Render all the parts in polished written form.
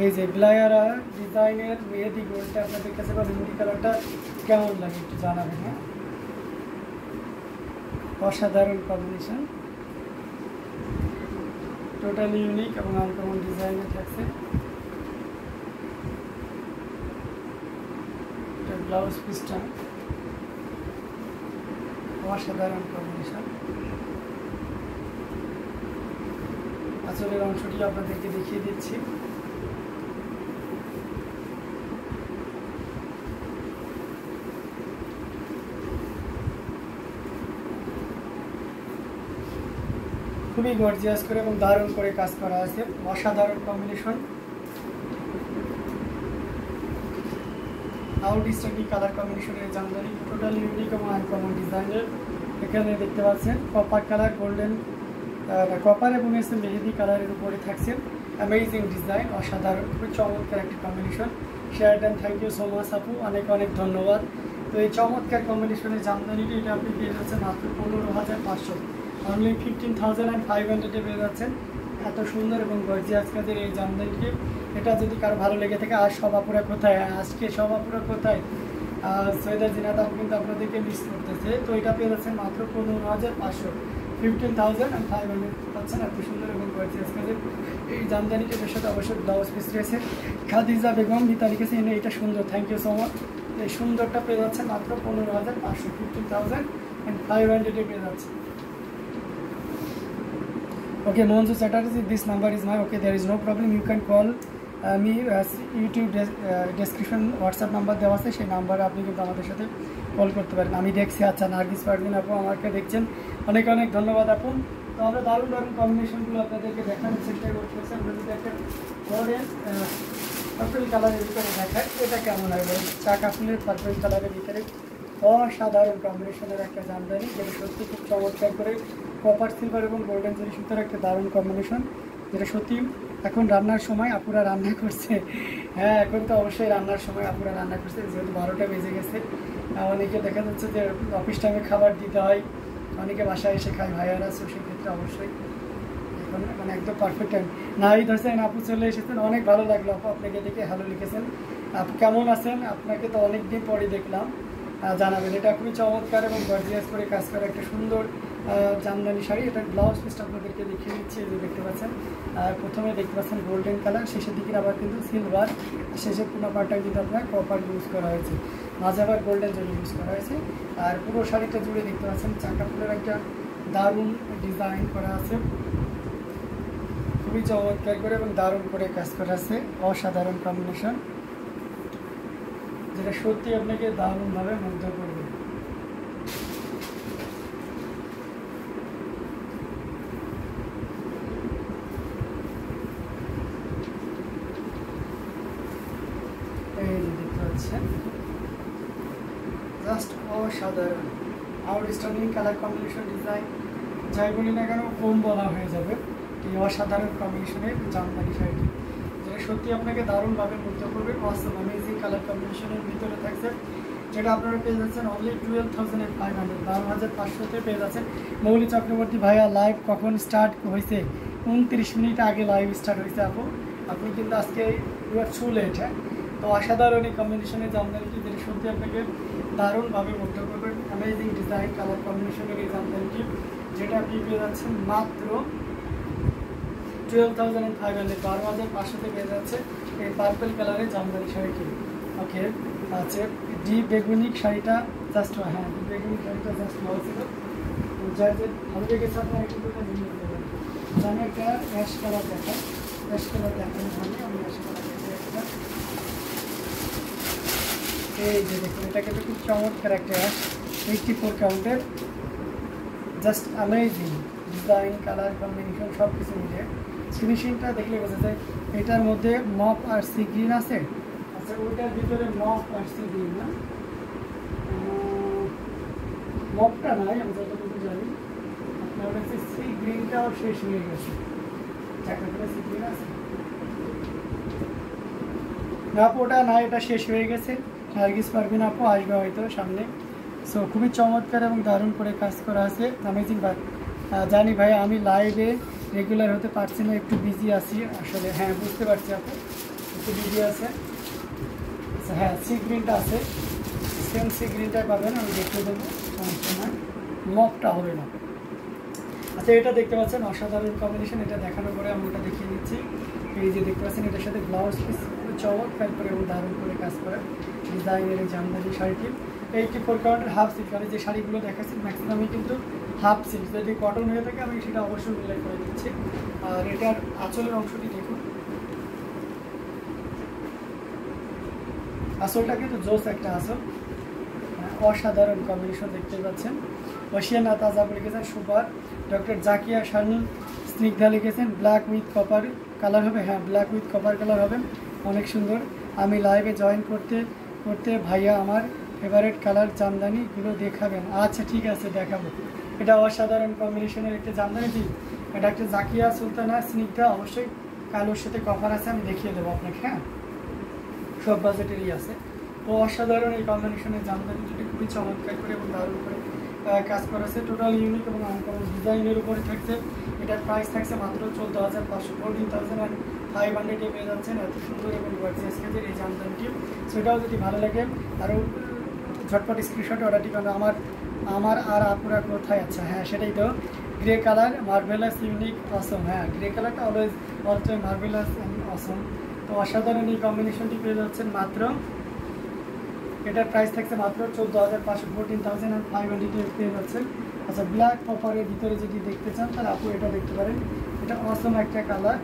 এই যে গ্লায়ারা ডিজাইনের মেহেদি গোল্ডটা আপনাদের কাছে বা মেহেদি কালারটা কেমন লাগে একটু জানাবেন। হ্যাঁ, অসাধারণ কম্বিনেশন, টোটালি ইউনিক এবং আনকমন ডিজাইনে থাকছে। এটা ব্লাউজ পিসটা অসাধারণ কম্বিনেশন। আঁচলের অংশটি আপনাদেরকে দেখিয়ে দিচ্ছি। খুবই গর্জিয়াস করে এবং দারুণ করে কাজ করা আছে, অসাধারণ কম্বিনেশন। আউটস্ট্যান্ডিং কালার কম্বিনেশনের জামদানি, টোটালি ইউনিক এবং আনকমন ডিজাইনের। এখানে দেখতে পাচ্ছেন কপার কালার, গোল্ডেন কপার এবং এসে মেহেদি কালারের উপরে থাকছে। অ্যামেজিং ডিজাইন, অসাধারণ, খুবই চমৎকার একটি কম্বিনেশন। শেয়ার দেন, থ্যাংক ইউ সো মাচ আপু, অনেক অনেক ধন্যবাদ। তো এই চমৎকার কম্বিনেশনের জামদানিটি এটা আপনি পেয়ে যাচ্ছেন মাত্র 15,500, অনলি 15,500 পেয়ে যাচ্ছেন। এত সুন্দর এবং গর্জিয়াস কাজের এই জামদানিটি, এটা যদি কারো ভালো লেগে থাকে। আর সবাপুরা কোথায়, আজকে সবাপুরা কোথায়, সৈয়দা জিনাত আপু কিন্তু আপনাদেরকে মিস করতেছে। তো এটা পেয়ে যাচ্ছেন মাত্র 15,500, 15,500 পাচ্ছেন। এত সুন্দর এবং গর্জিয়াস কাজের এই জামদানিটির সাথে অবশ্যই ব্লাউজ পিস রয়েছে। খাদিজা বেগম মিতালি কাছে এনে এটা সুন্দর, থ্যাংক ইউ সো মাচ। এই সুন্দরটা পেয়ে যাচ্ছে মাত্র 15,500, 15,500 পেয়ে যাচ্ছে। Okay, Monzo Chatterjee, this number is my, okay, there is no problem, you can call me, YouTube description WhatsApp number দেওয়া আছে, সেই নাম্বারে আপনি কিন্তু আমাদের সাথে কল করতে পারেন। আমি দেখছি। আচ্ছা, নার্গিস পারভিন আপু আমাকে দেখছেন, অনেক অনেক ধন্যবাদ আপু। তো আমরা দারুণ দারুণ কম্বিনেশনগুলো আপনাদেরকে দেখানোর চেষ্টা করতেছি। আমরা যদি একটা গোল্ডেন পার্পল কালারের ভিতরে দেখাই, এটা কেমন হয় বলুন? চাকা ফুলের পার্পল কালারের ভিতরে অসাধারণ কম্বিনেশনের একটা জামদানি, যেটা সত্যি খুব চমৎকার করে কপার সিলভার এবং গোল্ডেন জরি সুতার একটা দারুণ কম্বিনেশন, যেটা সত্যি এখন রান্নার সময় আপুরা রান্না করছে। হ্যাঁ, এখন তো অবশ্যই রান্নার সময় আপুরা রান্না করছে, যেহেতু 12টা বেজে গেছে। অনেকে দেখা যাচ্ছে যে অফিস টাইমে খাবার দিতে হয়, অনেকে বাসায় এসে খায়, ভাইয়ারা আছে, সেক্ষেত্রে অবশ্যই এখন মানে একদম পারফেক্ট টাইম। নাহিদ হোসেন আপু চলে এসেছেন, অনেক ভালো লাগলো আপু আপনাকে দেখে, হ্যালো লিখেছেন। আপু কেমন আছেন? আপনাকে তো অনেক দিন পরে দেখলাম, জানাবেন। এটা খুবই চমৎকার এবং গর্জিয়াস করে কাজ করা একটা সুন্দর জামদানি শাড়ি। এটার ব্লাউজ পিসটা আপনাদেরকে দেখিয়ে দিচ্ছি, এই যে দেখতে পাচ্ছেন। প্রথমে দেখতে পাচ্ছেন গোল্ডেন কালার, শেষের দিকে আবার কিন্তু সিলভার, শেষের পুরো পার্টটা কিন্তু আপনার কপার ইউজ করা হয়েছে, মাঝে আবার গোল্ডেন জরি ইউজ করা হয়েছে। আর পুরো শাড়িটা জুড়ে দেখতে পাচ্ছেন চাকা ফুলের একটা দারুণ ডিজাইন করা আছে, খুবই চমৎকার করে এবং দারুণ করে কাজ করা আছে। অসাধারণ কম্বিনেশন, যেটা সত্যি আপনাকে দারুণভাবে মুগ্ধ করবে। এই যে দেখতে পাচ্ছেন, জাস্ট অসাধারণ, আউটস্ট্যান্ডিং কালার কম্বিনেশন, ডিজাইন, যাই বলি না কেন কম বলা হয়ে যাবে এই অসাধারণ কম্বিনেশনের জামদানি শাড়িটি, যেটা সত্যি আপনাকে দারুণভাবে মুগ্ধ করবে। অসম অ্যামেজিং কালার কম্বিনেশনের ভিতরে থাকছে, যেটা আপনারা পেয়ে যাচ্ছেন অনলি 12,500, 12,500-তে পেয়ে যাচ্ছেন। মৌলি চক্রবর্তী ভাইয়া, লাইভ কখন স্টার্ট হয়েছে? 29 মিনিট আগে লাইভ স্টার্ট হয়েছে আপু, আপনি কিন্তু আজকে ইউ আর টু লেট। হ্যাঁ, তো অসাধারণ এই কম্বিনেশনের জামদানিটি, যেটা সত্যি আপনাকে দারুণভাবে মুগ্ধ করবে। অ্যামেজিং ডিজাইন কালার কম্বিনেশনের এই জামদানিটি, যেটা আপনি পেয়ে যাচ্ছেন মাত্র 12,500, 12,500-তে পেয়ে যাচ্ছে এই পার্পল কালারের জামদানি শাড়িটি। ওকে, আচ্ছা, ডিপ বেগুনি শাড়িটা জাস্ট, হ্যাঁ ডিপ বেগুনি শাড়িটা জাস্ট ভালো ছিল, যার যে ভালো লেগেছে আপনার একটু করে নিয়ে নিতে পারেন। আমি একটা অ্যাশ কালার দেখাই, অ্যাশ কালার দেখানো হবে, আমি অ্যাশ কালার দেখাই একটা। এই যে দেখুন, এটা কিন্তু খুব চমৎকার একটা অ্যাশ, 84 কাউন্টের, just amazing design colour combination সব কিছু মিলিয়ে ফিনিশিংটা দেখলে বোঝা যায় এটার মধ্যে মপ আর সি গ্রিন আছে। আচ্ছা, ওইটার ভিতরে মপ আর সি গ্রিন না, মপটা নাই আমি যতটুকু জানি, আপনার কাছে সি গ্রিনটাও শেষ হয়ে গেছে, চারটা করে সি গ্রিন আছে না আপু, ওটা না, এটা শেষ হয়ে গেছে। নার্গিস পারভিন আপু আসবে হয়তো সামনে। সো খুবই চমৎকার এবং দারুণ করে কাজ করা আছে, অ্যামেজিং। ভাই জানি ভাই, আমি লাইভে রেগুলার হতে পারছি না, একটু বিজি আছি আসলে। হ্যাঁ, বুঝতে পারছি আপু, একটু ভিডিও আছে। আচ্ছা হ্যাঁ, সি গ্রিনটা আছে, সেম সি গ্রিনটাই পাবেন, আমি দেখতে দেবো, সমস্যা নয়, মপটা হবে না। আচ্ছা এটা দেখতে পাচ্ছেন অসাধারণ কম্বিনেশন, এটা দেখানোর পরে আমি ওটা দেখিয়ে দিচ্ছি। এই যে দেখতে পাচ্ছেন এটার সাথে ব্লাউজ পিস চমৎকার করে এবং দারুণ করে কাজ করা ডিজাইনের এই জামদানি শাড়িটি 84 কাউন্টের হাফ সিল্ক। আমি যে শাড়িগুলো দেখাচ্ছি ম্যাক্সিমামই কিন্তু হাফ সিল্ক, যদি কটন হয়ে থাকে আমি সেটা অবশ্যই উল্লেখ করে দিচ্ছি। আর এটার আঁচলের অংশটি দেখুন, আসলটা কিন্তু জোস একটা আসল, অসাধারণ কম্বিনেশন দেখতে পাচ্ছেন। ওশিয়ানা তাজাব লিখেছেন সুপার। ডক্টর জাকিয়া শারমিন স্নিগ্ধা লিখেছেন ব্ল্যাক উইথ কপার কালার হবে, হ্যাঁ ব্ল্যাক উইথ কপার কালার হবে, অনেক সুন্দর। আমি লাইভে জয়েন করতে করতে ভাইয়া আমার ফেভারিট কালার জামদানিগুলো দেখাবেন। আচ্ছা ঠিক আছে, দেখাবো। এটা অসাধারণ কম্বিনেশনের একটা জামদানি দিই, এটা একটা জাকিয়া সুলতানা স্নিগ্ধা, অবশ্যই কালোর সাথে কভার আছে, আমি দেখিয়ে দেবো আপনাকে। হ্যাঁ, সব বাজেটেরই আছে। তো অসাধারণ এই কম্বিনেশনের জামদানি দুটি খুবই চমৎকার করে এবং দারুণ করে কাজ করা আছে, টোটাল ইউনিক এবং আনকমন ডিজাইনের উপরে থাকছে। এটার প্রাইস থাকছে মাত্র 14,500, 14,500 পেয়ে যাচ্ছেন এত সুন্দর এবং গর্জিয়াস কাজের এই জামদানিটি। সেটাও যদি ভালো লাগে আরও ঝটপট স্ক্রিনশট অর্ডার ঠিকানা আমার আর আপুরা কোথায়? আচ্ছা হ্যাঁ, সেটাই তো, গ্রে কালার মার্ভেলাস ইউনিক অসম। হ্যাঁ, গ্রে কালারটা অলওয়েজ অলসো মার্ভেলাস অ্যান্ড অসম। তো অসাধারণ এই কম্বিনেশনটি পেয়ে যাচ্ছেন মাত্র, এটার প্রাইস থাকছে মাত্র 14,500, 14,500 পেয়ে যাচ্ছেন। আচ্ছা ব্ল্যাক কপারের ভিতরে যদি দেখতে চান তাহলে আপু এটা দেখতে পারেন, এটা অসম একটা কালার,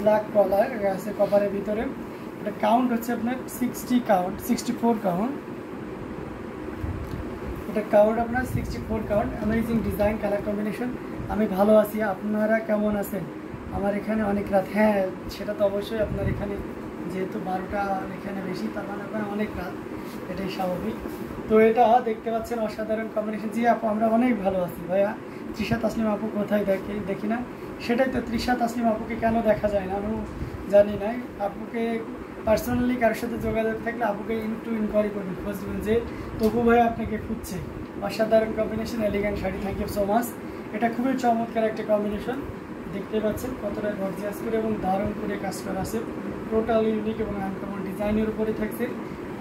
ব্ল্যাক কালার আছে কপারের ভিতরে। এটা কাউন্ট হচ্ছে আপনার 60 কাউন্ট, 64 কাউন্ট, এটা কাউন্ট আপনার 64 count. Amazing design colour combination. আমি ভালো আছি, আপনারা কেমন আছেন? আমার এখানে অনেক রাত। হ্যাঁ সেটা তো অবশ্যই, আপনার এখানে যেহেতু 12টা এখানে বেশি, তার মানে আপনার অনেক রাত, এটাই স্বাভাবিক। তো এটা দেখতে পাচ্ছেন অসাধারণ কম্বিনেশন। জি আপু আমরা অনেক ভালো আছি ভাইয়া। তৃষা তাসলিম আপু কোথায় দেখি না? সেটাই তো, তৃষা তাসলিম আপুকে কেন দেখা যায় না আমিও জানি না। আপুকে পার্সোনালি কারোর সাথে যোগাযোগ থাকলে আপুকে একটু ইনকোয়ারি করবেন, খোঁজ দেবেন যে তবু ভাই আপনাকে খুঁজছে। অসাধারণ combination, elegant sari, thank you so much. এটা খুবই চমৎকার একটা কম্বিনেশন, দেখতে পাচ্ছেন কতটা গর্জিয়াস করে এবং দারুণ করে কাজ করা আছে, টোটাল ইউনিক এবং আনকমন ডিজাইনের উপরে থাকছে।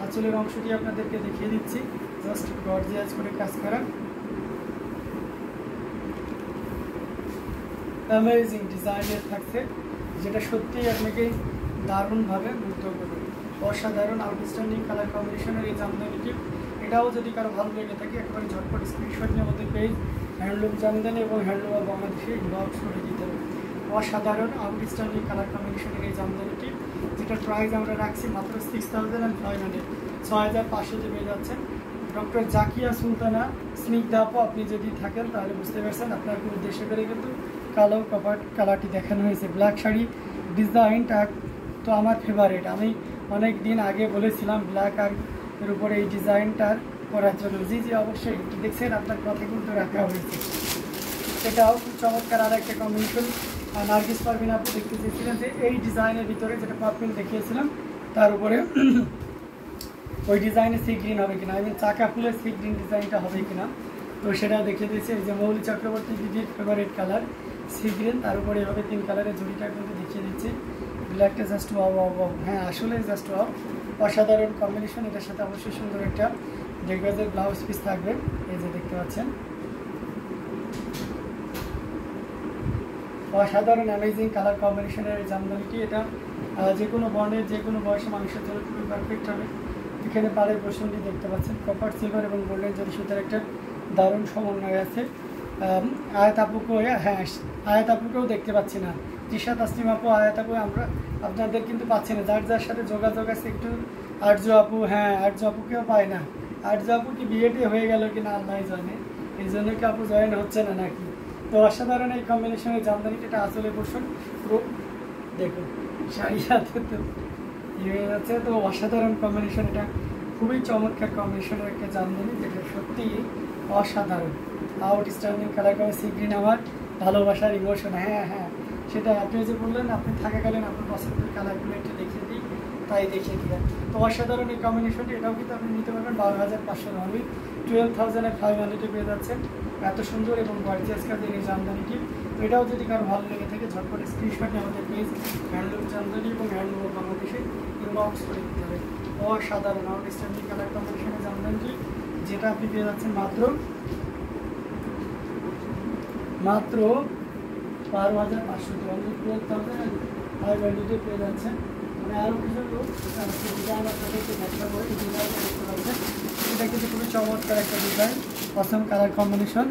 আঁচলের অংশটি আপনাদেরকে দেখিয়ে দিচ্ছি, জাস্ট গর্জিয়াস করে কাজ করা, অ্যামেজিং ডিজাইনের থাকছে, যেটা সত্যিই আপনাকে দারুণভাবে মুগ্ধ করবে। অসাধারণ আউটস্ট্যান্ডিং কালার কম্বিনেশনের এই জামদানিটি, এটাও যদি কারো ভালো লেগে থাকে একেবারে ঝটপট স্ক্রিনশট নিয়ে আমাদের পেজ হ্যান্ডলুম জামদানি এবং হ্যান্ডলুম অফ বাংলাদেশে ইনবক্স করে দিতে হবে। অসাধারণ আউটস্ট্যান্ডিং কালার কম্বিনেশনের এই জামদানিটি, যেটার প্রাইস আমরা রাখছি মাত্র 6,500, 6,500 পেয়ে যাচ্ছেন। ডক্টর জাকিয়া সুলতানা স্নিগ্ধা আপু আপনি যদি থাকেন তাহলে বুঝতে পারছেন, আপনাকে উদ্দেশ্য করে কিন্তু কালো কপার কালারটি দেখানো হয়েছে। ব্ল্যাক শাড়ি ডিজাইনটা তো আমার ফেভারিট, আমি অনেক দিন আগে বলেছিলাম ব্ল্যাক আর এর উপরে এই ডিজাইনটার করার জন্য। জি জি অবশ্যই, দেখছেন আপনার কথা কিন্তু রাখা হয়েছে। এটাও খুব চমৎকার আর একটা কম্বিনেশন। নার্গিস পারভিন আপনি দেখতে চেয়েছিলেন যে এই ডিজাইনের ভিতরে যেটা পারফিন দেখিয়েছিলাম তার উপরে ওই ডিজাইনে সি গ্রিন হবে কিনা, আমি চাকা ফুলের সি গ্রিন ডিজাইনটা হবে কিনা, তো সেটা দেখিয়ে দিয়েছে। এই যে মৌলি চক্রবর্তী দিদির ফেভারিট কালার সি গ্রিন, তার উপরে এভাবে 3 কালারের জুড়িটা কিন্তু দেখিয়ে দিচ্ছে। ব্ল্যাকটা জাস্ট ওয়াও ওয়াও ওয়াও, হ্যাঁ আসলে জাস্ট ওয়াও, অসাধারণ কম্বিনেশন। এটার সাথে অবশ্যই সুন্দর একটা ডেকোরেটেড ব্লাউজ পিস থাকবে, এই যে দেখতে পাচ্ছেন। অসাধারণ অ্যামেজিং কালার কম্বিনেশনের এই জামদানিটি, এটা যে কোনো বর্ণের যে কোনো বয়সে মানুষের জন্য খুবই পারফেক্ট হবে। এখানে পাড়ের বসুনটি দেখতে পাচ্ছেন, কপার সিলভার এবং গোল্ডেন জরি সুতার একটা দারুণ সমন্বয় আছে। আয়াত আপুকেও, হ্যাঁ আয়াত আপুকেও দেখতে পাচ্ছি না, তৃষা তাসলিম আপু আয়াত আপু আমরা আপনাদের কিন্তু পাচ্ছি না। যার যার সাথে যোগাযোগ আছে একটু, আর্য আপু, হ্যাঁ আর্য আপুকেও পায় না। আর্য আপু কি বিয়েটি হয়ে গেল কি না আল্লাহ জানে, এই জন্য কি আপু জয়েন হচ্ছে না নাকি? তো অসাধারণ এই কম্বিনেশনের জামদানিটা, এটা আসলে পোষণ দেখুন শাড়ি সাথে তো হয়ে যাচ্ছে। তো অসাধারণ কম্বিনেশন, এটা খুবই চমৎকার কম্বিনেশনের একটা জামদানি, যেটা সত্যি অসাধারণ আউটস্ট্যান্ডিং কালার করে সি গ্রিন, আমার ভালোবাসার ইমোশন। হ্যাঁ হ্যাঁ, সেটা আপনি যে বললেন আপনি থাকাকালীন আপনার পছন্দের কালারগুলো একটু দেখিয়ে দিই, তাই দেখিয়ে দিলেন। তো অসাধারণ এই কম্বিনেশনটি, এটাও কিন্তু আপনি নিতে পারবেন 12,500 অনলি, 12,500 পেয়ে যাচ্ছেন। এত সুন্দর এবং গর্জিয়াস কাজের এই জামদানিটি, তো এটাও যদি কারো ভালো লেগে থাকে ঝটপট স্ক্রিনশট নিয়ে আমাদের পেজ হ্যান্ডলুম জামদানি এবং হ্যান্ডলুম বাংলাদেশে আনবক্স করে দিতে হবে। অসাধারণ আউটস্ট্যান্ডিং কালার কম্বিনেশনে জানবেন যে যেটা আপনি পেয়ে যাচ্ছেন মাত্র 12,500 হাই ভ্যালুতে পেয়ে যাচ্ছেন। মানে আরও কিছু ডিজাইন আপনাদের দেখাবো। এই ডিজাইনটা দেখতে পাচ্ছেন, এটা কিন্তু খুবই চমৎকার একটা ডিজাইন, অসম কালার কম্বিনেশন।